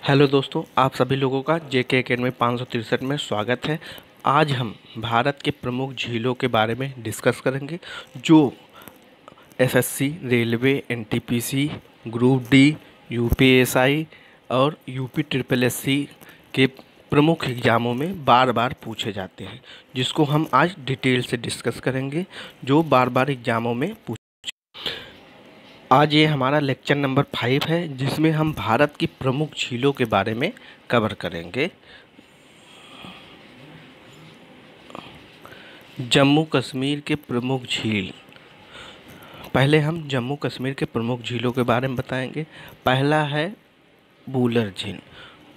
Hello दोस्तों, आप सभी लोगों का जेके एकेडमी 563 में स्वागत है। आज हम भारत के प्रमुख झीलों के बारे में डिस्कस करेंगे जो SSC, railway, NTPC, group D, UPSI और यूपी ट्रिपल एससी के प्रमुख एग्ज़ामों में बार बार पूछे जाते हैं, जिसको हम आज डिटेल से डिस्कस करेंगे, जो बार बार एग्ज़ामों में आज ये हमारा लेक्चर नंबर 5 है, जिसमें हम भारत की प्रमुख झीलों के बारे में कवर करेंगे। जम्मू कश्मीर के प्रमुख झील। पहले हम जम्मू कश्मीर के प्रमुख झीलों के बारे में बताएंगे। पहला है वुलर झील।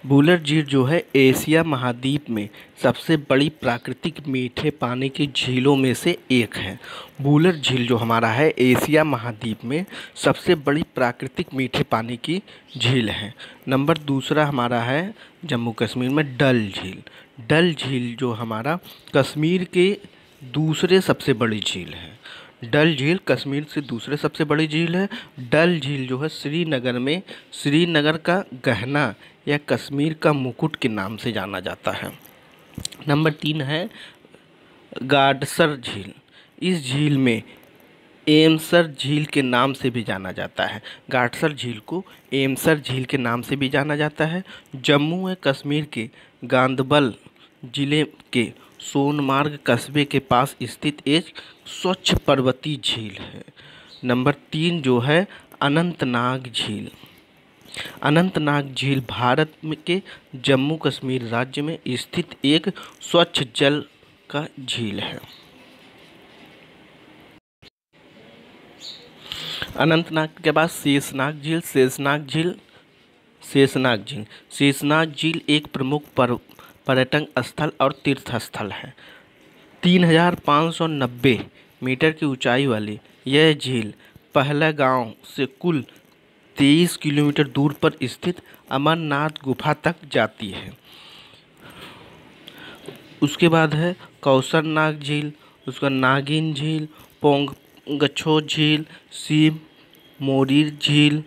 वुलर झील जो है एशिया महाद्वीप में सबसे बड़ी प्राकृतिक मीठे पानी की झीलों में से एक है। वुलर झील जो हमारा है एशिया महाद्वीप में सबसे बड़ी प्राकृतिक मीठे पानी की झील है। नंबर दूसरा हमारा है जम्मू कश्मीर में डल झील। डल झील जो हमारा कश्मीर के दूसरे सबसे बड़ी झील है। डल झील कश्मीर से दूसरे सबसे बड़ी झील है। डल झील जो है श्रीनगर में श्रीनगर का गहना या कश्मीर का मुकुट के नाम से जाना जाता है। नंबर 3 है गाडसर झील। इस झील में एमसर झील के नाम से भी जाना जाता है। गाडसर झील को एमसर झील के नाम से भी जाना जाता है। जम्मू व कश्मीर के गांदरबल जिले के सोनमार्ग कस्बे के पास स्थित एक स्वच्छ पर्वतीय झील है। नंबर 3 जो है अनंतनाग झील। अनंतनाग झील भारत के जम्मू कश्मीर राज्य में स्थित एक स्वच्छ जल का झील है। अनंतनाग के बाद शेषनाग झील। शेषनाग झील एक प्रमुख पर्यटन स्थल और तीर्थ स्थल है। 3590 मीटर की ऊंचाई वाली यह झील पहलगांव से कुल 23 किलोमीटर दूर पर स्थित अमरनाथ गुफा तक जाती है। उसके बाद है कौसरनाग झील, उसका नागिन झील, पोंगछो झील, शिव मोरीर झील,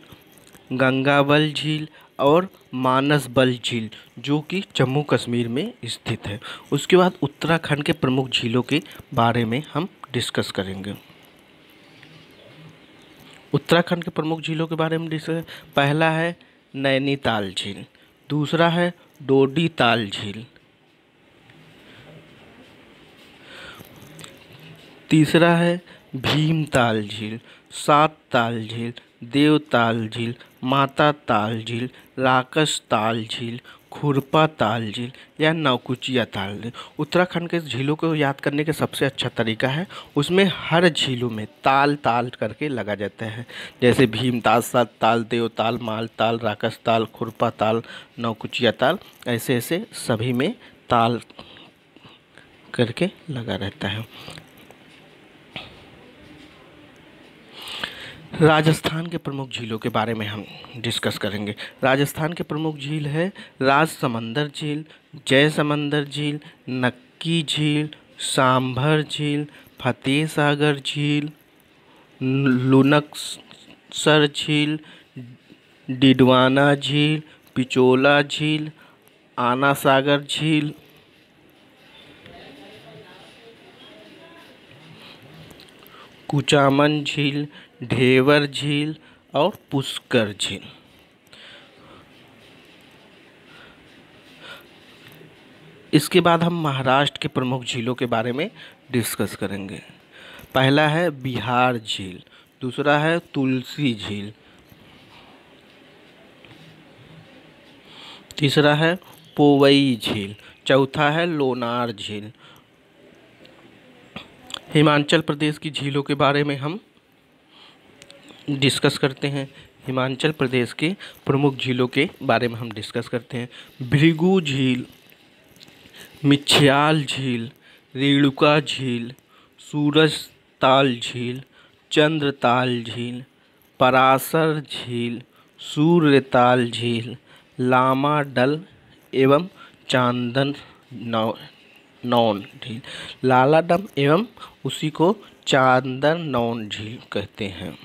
गंगाबल झील और मानसबल झील जो कि जम्मू कश्मीर में स्थित है। उसके बाद उत्तराखंड के प्रमुख झीलों के बारे में हम डिस्कस करेंगे। उत्तराखंड के प्रमुख झीलों के बारे में डिस्कस। पहला है नैनीताल झील, दूसरा है डोडी ताल झील, तीसरा है भीमताल झील, सात ताल झील, देवताल झील, माता ताल झील, राकस ताल झील, खुरपा ताल झील या नौकुचिया ताल झील। उत्तराखंड के झीलों को याद करने का सबसे अच्छा तरीका है, उसमें हर झीलों में ताल ताल करके लगा जाता है। जैसे भीमताल, सात ताल, देवताल, मालताल, राकस ताल, खुरपा ताल, नौकुचिया ताल, ऐसे ऐसे सभी में ताल करके लगा रहता है। राजस्थान के प्रमुख झीलों के बारे में हम डिस्कस करेंगे। राजस्थान के प्रमुख झील है राजसमंदर झील, जयसमंदर झील, नक्की झील, सांभर झील, फतेह सागर झील, लुनकसर झील, डिडवाना झील, पिचोला झील, आना सागर झील, कुचामन झील, ढेवर झील और पुष्कर झील। इसके बाद हम महाराष्ट्र के प्रमुख झीलों के बारे में डिस्कस करेंगे। पहला है बिहार झील, दूसरा है तुलसी झील, तीसरा है पोवई झील, चौथा है लोनार झील। हिमाचल प्रदेश की झीलों के बारे में हम डिस्कस करते हैं। हिमाचल प्रदेश के प्रमुख झीलों के बारे में हम डिस्कस करते हैं। भृगु झील, मिच्छयाल झील, रेणुका झील, सूरजताल झील, चंद्रताल झील, पराशर झील, सूर्यताल झील, लामा डल एवं चांदन नौन झील। लाला डम एवं उसी को चांदन नौन झील कहते हैं।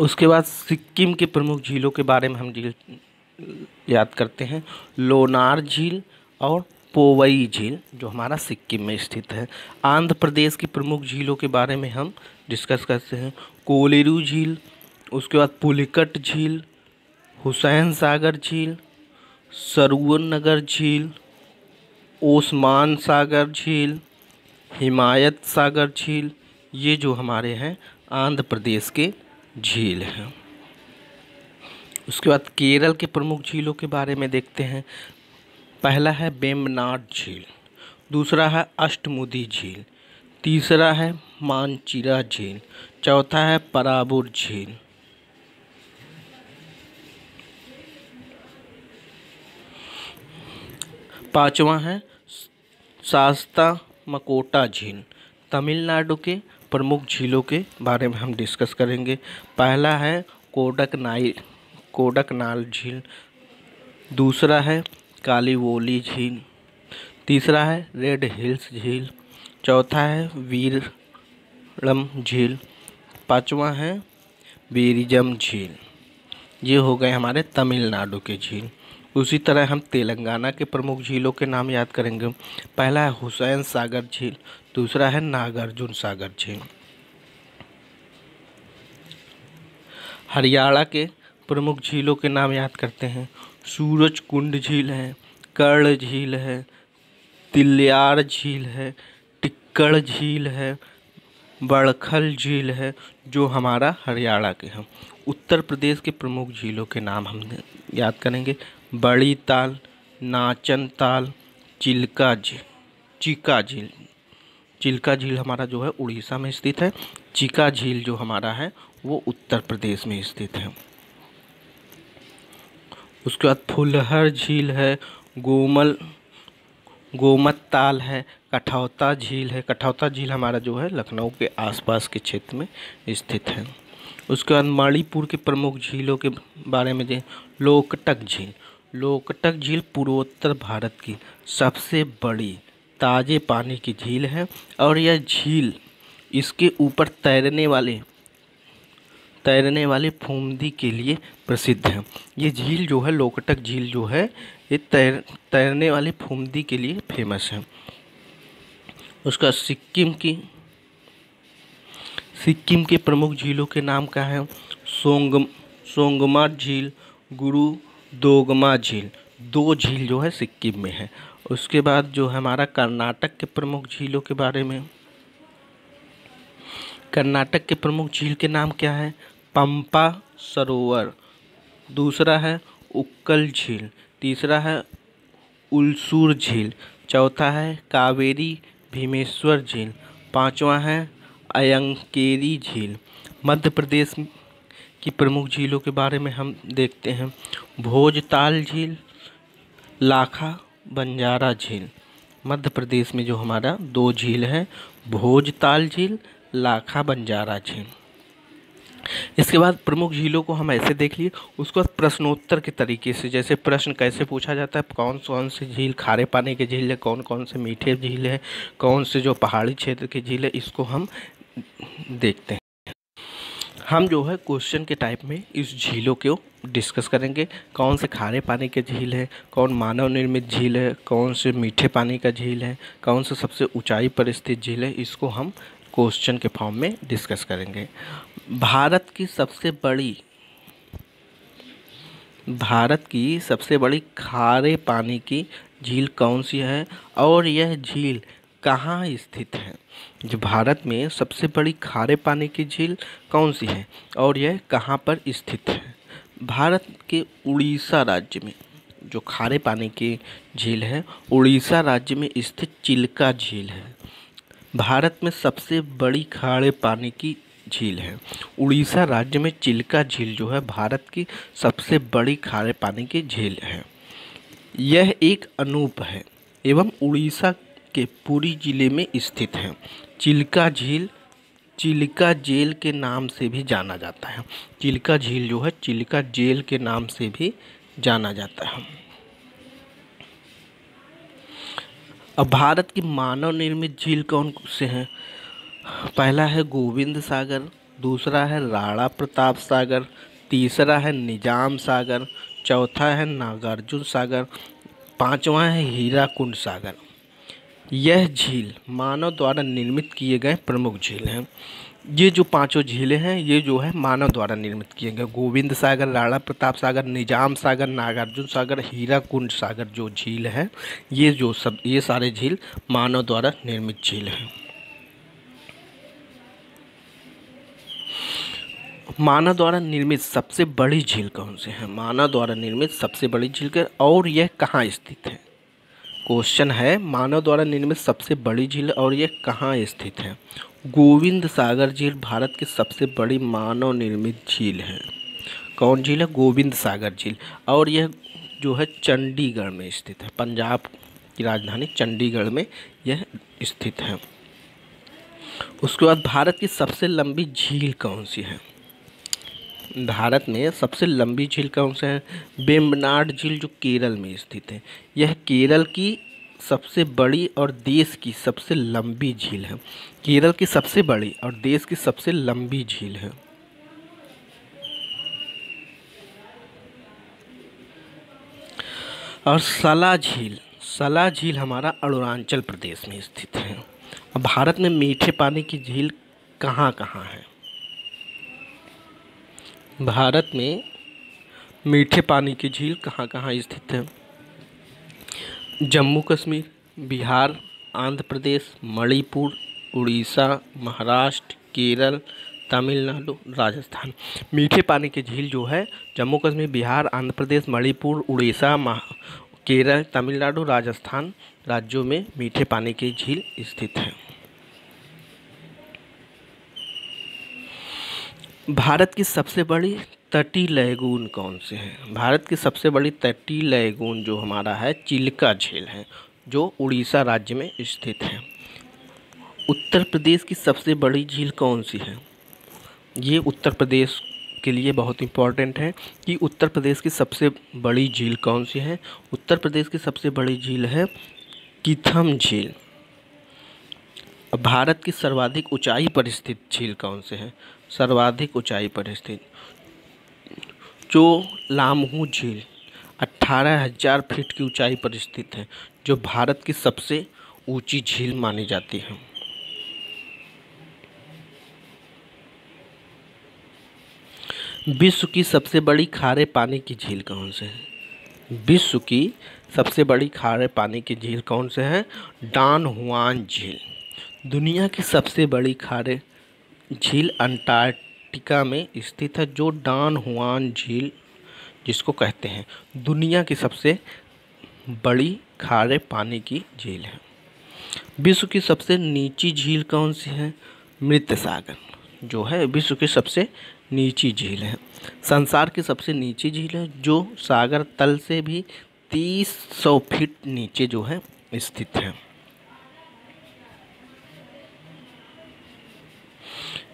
उसके बाद सिक्किम के प्रमुख झीलों के बारे में हम याद करते हैं। लोनार झील और पोवई झील जो हमारा सिक्किम में स्थित है। आंध्र प्रदेश की प्रमुख झीलों के बारे में हम डिस्कस करते हैं। कोलेरू झील, उसके बाद पुलिकट झील, हुसैन सागर झील, सरूरनगर झील, ओस्मान सागर झील, हिमायत सागर झील, ये जो हमारे हैं आंध्र प्रदेश के झील हैं। उसके बाद केरल के प्रमुख झीलों के बारे में देखते हैं। पहला है वेम्बनाड झील, दूसरा है अष्टमुदी झील, तीसरा है मानचिरा झील, चौथा है पराबुर झील। पांचवा है शास्ता मकोटा झील। तमिलनाडु के प्रमुख झीलों के बारे में हम डिस्कस करेंगे। पहला है कोडकनाल झील, दूसरा है कालीवोली झील, तीसरा है रेड हिल्स झील, चौथा है वीरलम झील, पांचवा है बेरिजम झील। ये हो गए हमारे तमिलनाडु के झील। उसी तरह हम तेलंगाना के प्रमुख झीलों के नाम याद करेंगे। पहला है हुसैन सागर झील, दूसरा है नागार्जुन सागर झील। हरियाणा के प्रमुख झीलों के नाम याद करते हैं। सूरज कुंड झील है, कर्ण झील है, तिलियार झील है, टिक्कड़ झील है, बड़खल झील है, जो हमारा हरियाणा के हैं। उत्तर प्रदेश के प्रमुख झीलों के नाम हम याद करेंगे। बड़ी ताल, नाचन ताल, चिल्का झील। चिल्का झील हमारा जो है उड़ीसा में स्थित है। चिका झील जो हमारा है वो उत्तर प्रदेश में स्थित है। उसके बाद फुलहर झील है, गोमत ताल है, कठौता झील है। कठौता झील हमारा जो है लखनऊ के आसपास के क्षेत्र में स्थित है। उसके बाद मणिपुर के प्रमुख झीलों के बारे में लोकटक झील। लोकटक झील पूर्वोत्तर भारत की सबसे बड़ी ताजे पानी की झील है और यह झील इसके ऊपर तैरने वाले फूमदी के लिए प्रसिद्ध है। ये झील जो है लोकटक झील जो है ये तैरने वाले फूमदी के लिए फेमस है। उसका सिक्किम के प्रमुख झीलों के नाम क्या है। सोंगमा झील, गुरु दोगमा झील, दो झील जो है सिक्किम में है। उसके बाद जो हमारा कर्नाटक के प्रमुख झीलों के बारे में, कर्नाटक के प्रमुख झील के नाम क्या है। पंपा सरोवर, दूसरा है उक्कल झील, तीसरा है उलसूर झील, चौथा है कावेरी भीमेश्वर झील, पांचवा है अयंकेरी झील। मध्य प्रदेश की प्रमुख झीलों के बारे में हम देखते हैं। भोजताल झील, लाखा बंजारा झील। मध्य प्रदेश में जो हमारा दो झील है, भोजताल झील, लाखा बंजारा झील। इसके बाद प्रमुख झीलों को हम ऐसे देख लिए। उसके बाद प्रश्नोत्तर के तरीके से, जैसे प्रश्न कैसे पूछा जाता है, कौन कौन से झील खारे पानी के झील है, कौन कौन से मीठे झील है, कौन से जो पहाड़ी क्षेत्र के झील है, इसको हम देखते हैं। हम जो है क्वेश्चन के टाइप में इस झीलों को डिस्कस करेंगे। कौन से खारे पानी के झील है, कौन मानव निर्मित झील है, कौन से मीठे पानी का झील है, कौन से सबसे ऊंचाई पर स्थित झील है, इसको हम क्वेश्चन के फॉर्म में डिस्कस करेंगे। भारत की सबसे बड़ी खारे पानी की झील कौन सी है और यह झील कहाँ स्थित है। जो भारत में सबसे बड़ी खारे पानी की झील कौन सी है और यह कहाँ पर स्थित है। भारत के उड़ीसा राज्य में जो खारे पानी की झील है, उड़ीसा राज्य में स्थित चिल्का झील है। भारत में सबसे बड़ी खारे पानी की झील है उड़ीसा राज्य में चिल्का झील जो है भारत की सबसे बड़ी खारे पानी की झील है। यह एक अनूप है एवं उड़ीसा के पुरी जिले में स्थित है। चिल्का झील चिल्का जेल के नाम से भी जाना जाता है। चिल्का झील जो है चिल्का जेल के नाम से भी जाना जाता है। अब भारत की मानव निर्मित झील कौन से हैं। पहला है गोविंद सागर, दूसरा है राणा प्रताप सागर, तीसरा है निजाम सागर, चौथा है नागार्जुन सागर, पांचवा है हीराकुंड सागर। यह झील मानव द्वारा निर्मित किए गए प्रमुख झील हैं। ये जो पांचों झीलें हैं ये जो है मानव द्वारा निर्मित किए गए, गोविंद सागर, राणा प्रताप सागर, निजाम सागर, नागार्जुन सागर, हीराकुंड सागर जो झील है, ये सारे झील मानव द्वारा निर्मित झील हैं। मानव द्वारा निर्मित सबसे बड़ी झील कौन से है? मानव द्वारा निर्मित सबसे बड़ी झील और यह कहाँ स्थित है? क्वेश्चन है, मानव द्वारा निर्मित सबसे बड़ी झील और यह कहाँ स्थित है? गोविंद सागर झील भारत की सबसे बड़ी मानव निर्मित झील है। कौन झील है? गोविंद सागर झील। और यह जो है चंडीगढ़ में स्थित है, पंजाब की राजधानी चंडीगढ़ में यह स्थित है। उसके बाद भारत की सबसे लंबी झील कौन सी है? भारत में सबसे लंबी झील कौन सी है? वेम्बनाड झील जो केरल में स्थित है। यह केरल की सबसे बड़ी और देश की सबसे लंबी झील है। केरल की सबसे बड़ी और देश की सबसे लंबी झील है। और सला झील हमारा अरुणाचल प्रदेश में स्थित है। अब भारत में मीठे पानी की झील कहाँ कहाँ है? भारत में मीठे पानी की झील कहाँ कहाँ स्थित है? जम्मू कश्मीर, बिहार, आंध्र प्रदेश, मणिपुर, उड़ीसा, महाराष्ट्र, केरल, तमिलनाडु, राजस्थान। मीठे पानी की झील जो है जम्मू कश्मीर, बिहार, आंध्र प्रदेश, मणिपुर, उड़ीसा, केरल, तमिलनाडु, राजस्थान राज्यों में मीठे पानी की झील स्थित है। भारत की सबसे बड़ी तटीय लैगून कौन से है? भारत की सबसे बड़ी तटीय लैगून जो हमारा है चिल्का झील है, जो उड़ीसा राज्य में स्थित है। उत्तर प्रदेश की सबसे बड़ी झील कौन सी है? ये उत्तर प्रदेश के लिए बहुत इम्पोर्टेंट है कि उत्तर प्रदेश की सबसे बड़ी झील कौन सी है। उत्तर प्रदेश की सबसे बड़ी झील है कीथम झील। भारत की सर्वाधिक ऊंचाई पर स्थित झील कौन से है? सर्वाधिक ऊंचाई पर स्थित जो लामहू झील 18,000 फीट की ऊंचाई पर स्थित है, जो भारत की सबसे ऊंची झील मानी जाती है। विश्व की सबसे बड़ी खारे पानी की झील कौन से है? विश्व की सबसे बड़ी खारे पानी की झील कौन से है? डॉन हुआन झील। दुनिया की सबसे बड़ी खारे झील अंटार्कटिका में स्थित है, जो डॉन हुआन झील जिसको कहते हैं दुनिया की सबसे बड़ी खारे पानी की झील है। विश्व की सबसे नीची झील कौन सी है? मृत सागर जो है विश्व की सबसे नीची झील है। संसार की सबसे नीची झील है, जो सागर तल से भी 300 फीट नीचे जो है स्थित है।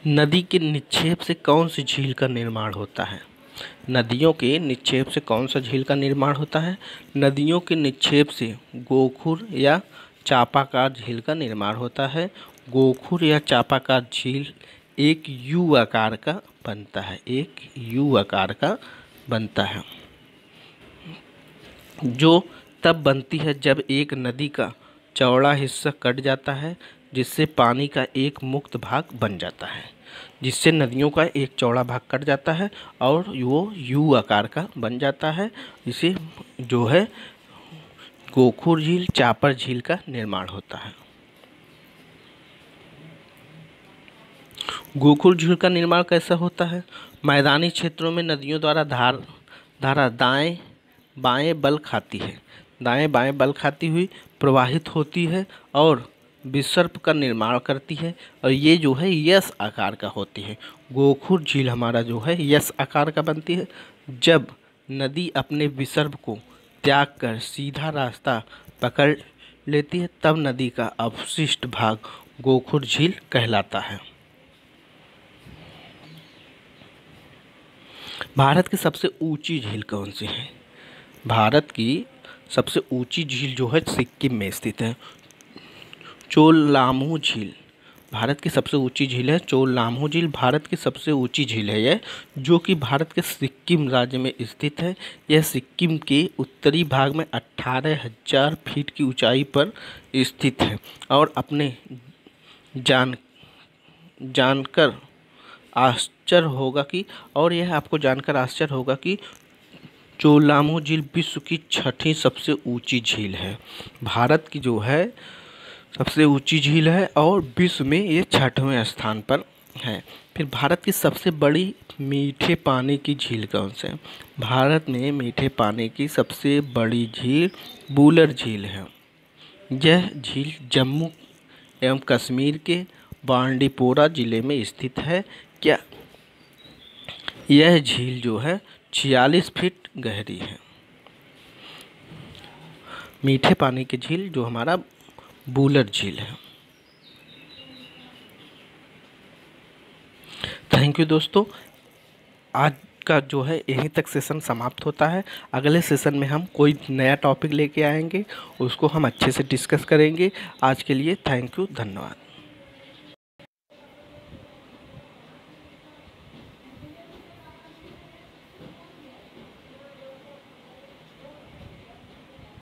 नदी के निक्षेप से कौन सी झील का निर्माण होता है? नदियों के निक्षेप से कौन सा झील का निर्माण होता है? नदियों के निक्षेप से गोखुर या चापाकार झील का निर्माण होता है। गोखुर या चापाकार झील एक यू आकार का बनता है, एक यू आकार का बनता है, जो तब बनती है जब एक नदी का चौड़ा हिस्सा कट जाता है, जिससे पानी का एक मुक्त भाग बन जाता है। जिससे नदियों का एक चौड़ा भाग कट जाता है और वो यू आकार का बन जाता है। इसे जो है गोखुर झील, चापर झील का निर्माण होता है। गोखुर झील का निर्माण कैसा होता है? मैदानी क्षेत्रों में नदियों द्वारा धारा दाएं बाएं बल खाती है, दाएं बाएं बल खाती हुई प्रवाहित होती है और विसर्प का निर्माण करती है, और ये जो है यस आकार का होती है। गोखुर झील हमारा जो है यस आकार का बनती है। जब नदी अपने विसर्प को त्याग कर सीधा रास्ता पकड़ लेती है, तब नदी का अवशिष्ट भाग गोखुर झील कहलाता है। भारत की सबसे ऊंची झील कौन सी है? भारत की सबसे ऊंची झील जो है सिक्किम में स्थित है। चोलामू झील भारत की सबसे ऊंची झील है चोल-लामो झील। भारत की सबसे ऊंची झील है यह, जो कि भारत के सिक्किम राज्य में स्थित है। यह सिक्किम के उत्तरी भाग में 18,000 फीट की ऊंचाई पर स्थित है। और अपने जानकर आश्चर्य होगा कि और यह आपको जानकर आश्चर्य होगा कि चोल-लामो झील विश्व की 6ठी सबसे ऊंची झील है। भारत की जो है सबसे ऊंची झील है और विश्व में ये 6वें स्थान पर है। फिर भारत की सबसे बड़ी मीठे पानी की झील कौन सी है? भारत में मीठे पानी की सबसे बड़ी झील वुलर झील है। यह झील जम्मू एवं कश्मीर के बांडीपोरा जिले में स्थित है। क्या यह झील जो है 46 फीट गहरी है। मीठे पानी की झील जो हमारा वुलर झील है। थैंक यू दोस्तों, आज का जो है यहीं तक सेशन समाप्त होता है। अगले सेशन में हम कोई नया टॉपिक लेके आएंगे, उसको हम अच्छे से डिस्कस करेंगे। आज के लिए थैंक यू, धन्यवाद।